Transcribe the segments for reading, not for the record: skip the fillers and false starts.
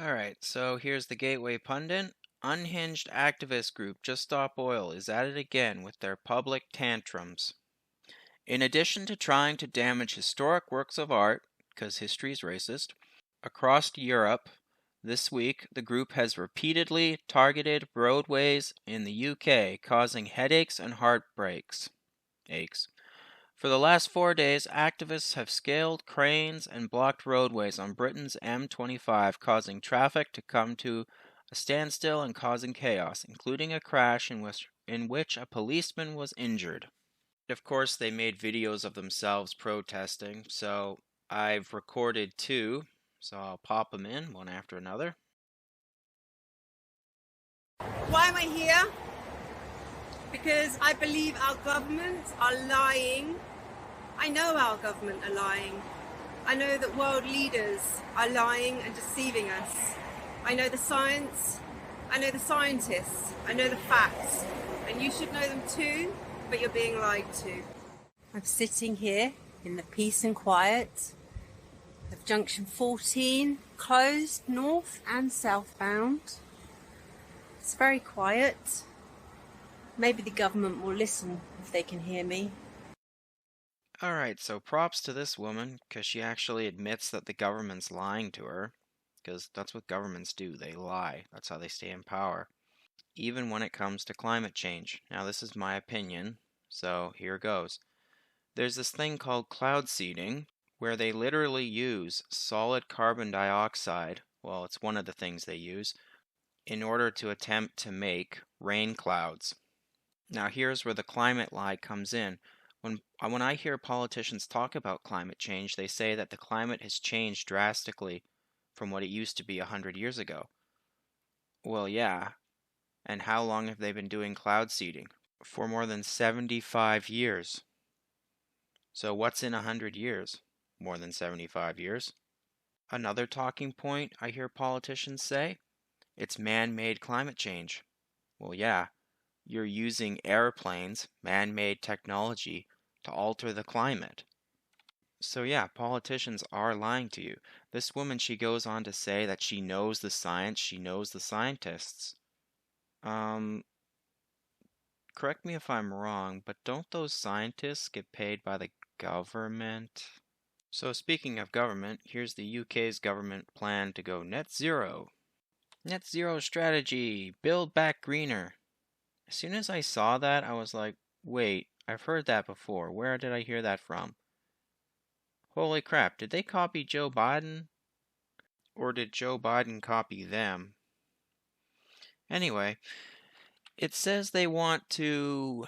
Alright, so here's the Gateway Pundit. Unhinged activist group Just Stop Oil is at it again with their public tantrums. In addition to trying to damage historic works of art, because history is racist, across Europe this week the group has repeatedly targeted roadways in the UK, causing headaches and heartbreaks. Aches. For the last 4 days, activists have scaled cranes and blocked roadways on Britain's M25, causing traffic to come to a standstill and causing chaos, including a crash in which a policeman was injured. Of course, they made videos of themselves protesting, so I've recorded two, so I'll pop them in one after another. Why am I here? Because I believe our governments are lying. I know our government are lying. I know that world leaders are lying and deceiving us. I know the science, I know the scientists, I know the facts, and you should know them too, but you're being lied to. I'm sitting here in the peace and quiet of Junction 14, closed north and southbound. It's very quiet. Maybe the government will listen if they can hear me. Alright, so props to this woman, because she actually admits that the government's lying to her, because that's what governments do, they lie. That's how they stay in power. Even when it comes to climate change. Now this is my opinion, so here goes. There's this thing called cloud seeding, where they literally use solid carbon dioxide, well, it's one of the things they use, in order to attempt to make rain clouds. Now here's where the climate lie comes in. When I hear politicians talk about climate change, they say that the climate has changed drastically from what it used to be 100 years ago. Well, yeah. And how long have they been doing cloud seeding? For more than 75 years. So what's in 100 years? More than 75 years. Another talking point I hear politicians say, it's man-made climate change. Well, yeah. You're using airplanes, man-made technology, to alter the climate. So yeah, politicians are lying to you. This woman, she goes on to say that she knows the science, she knows the scientists. Correct me if I'm wrong, but don't those scientists get paid by the government? So speaking of government, here's the UK's government plan to go net zero. Net zero strategy, build back greener. As soon as I saw that, I was like, wait, I've heard that before. Where did I hear that from? Holy crap, did they copy Joe Biden? Or did Joe Biden copy them? Anyway, it says they want to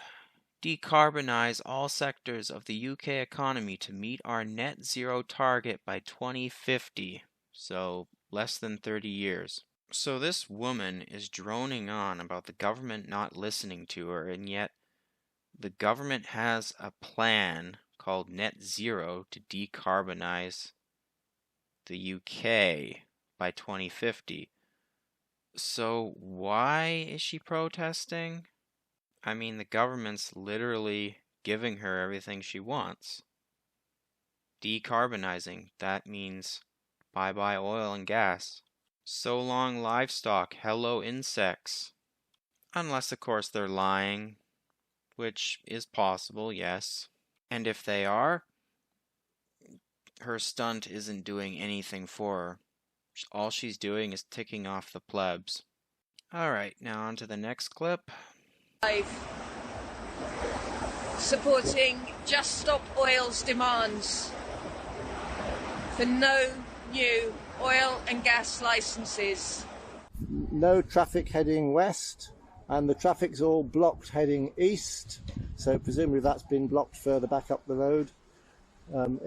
decarbonize all sectors of the UK economy to meet our net zero target by 2050, so less than 30 years. So this woman is droning on about the government not listening to her, and yet the government has a plan called Net Zero to decarbonize the UK by 2050. So why is she protesting? I mean, the government's literally giving her everything she wants. Decarbonizing, that means bye-bye oil and gas. So long livestock, hello insects. Unless, of course, they're lying, which is possible, yes. And if they are, her stunt isn't doing anything for her. All she's doing is ticking off the plebs. Alright, now on to the next clip. Supporting Just Stop Oil's demands for no new oil and gas licenses. No traffic heading west, and the traffic's all blocked heading east, so presumably that's been blocked further back up the road from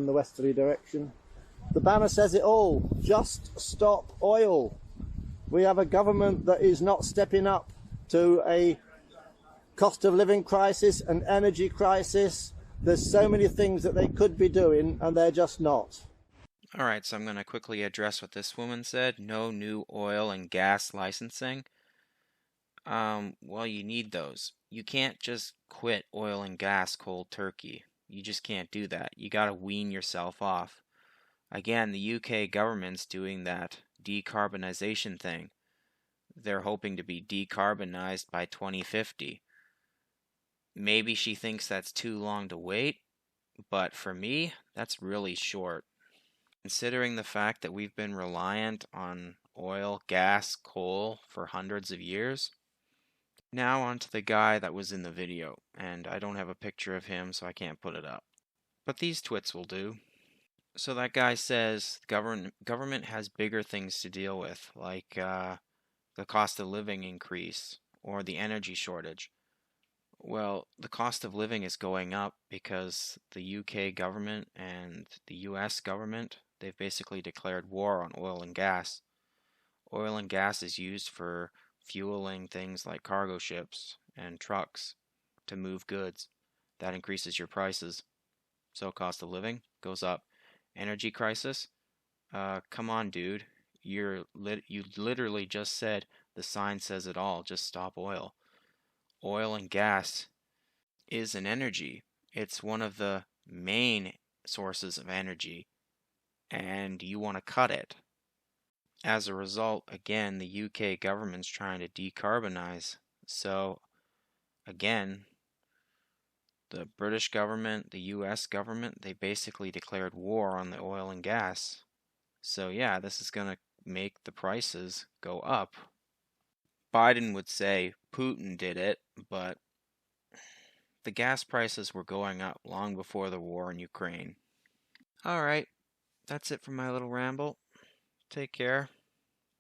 the westerly direction. The banner says it all: just stop oil. We have a government that is not stepping up to a cost of living crisis, an energy crisis. There's so many things that they could be doing, and they're just not. Alright, so I'm going to quickly address what this woman said. No new oil and gas licensing. Well, you need those. You can't just quit oil and gas cold turkey. You just can't do that. You gotta wean yourself off. Again, the UK government's doing that decarbonization thing. They're hoping to be decarbonized by 2050. Maybe she thinks that's too long to wait, but for me, that's really short. Considering the fact that we've been reliant on oil, gas, coal for hundreds of years. Now on to the guy that was in the video, and I don't have a picture of him, so I can't put it up. But these twits will do. So that guy says government has bigger things to deal with, like the cost of living increase or the energy shortage. Well, the cost of living is going up because the UK government and the US government, they've basically declared war on oil and gas. Oil and gas is used for fueling things like cargo ships and trucks to move goods. That increases your prices. So cost of living goes up. Energy crisis? Come on, dude. You literally just said the sign says it all. Just stop oil. Oil and gas is an energy. It's one of the main sources of energy, and you want to cut it. As a result, again, the UK government's trying to decarbonize. So, again, the British government, the US government, they basically declared war on the oil and gas. So yeah, this is going to make the prices go up. Biden would say Putin did it, but the gas prices were going up long before the war in Ukraine. Alright, that's it for my little ramble. Take care.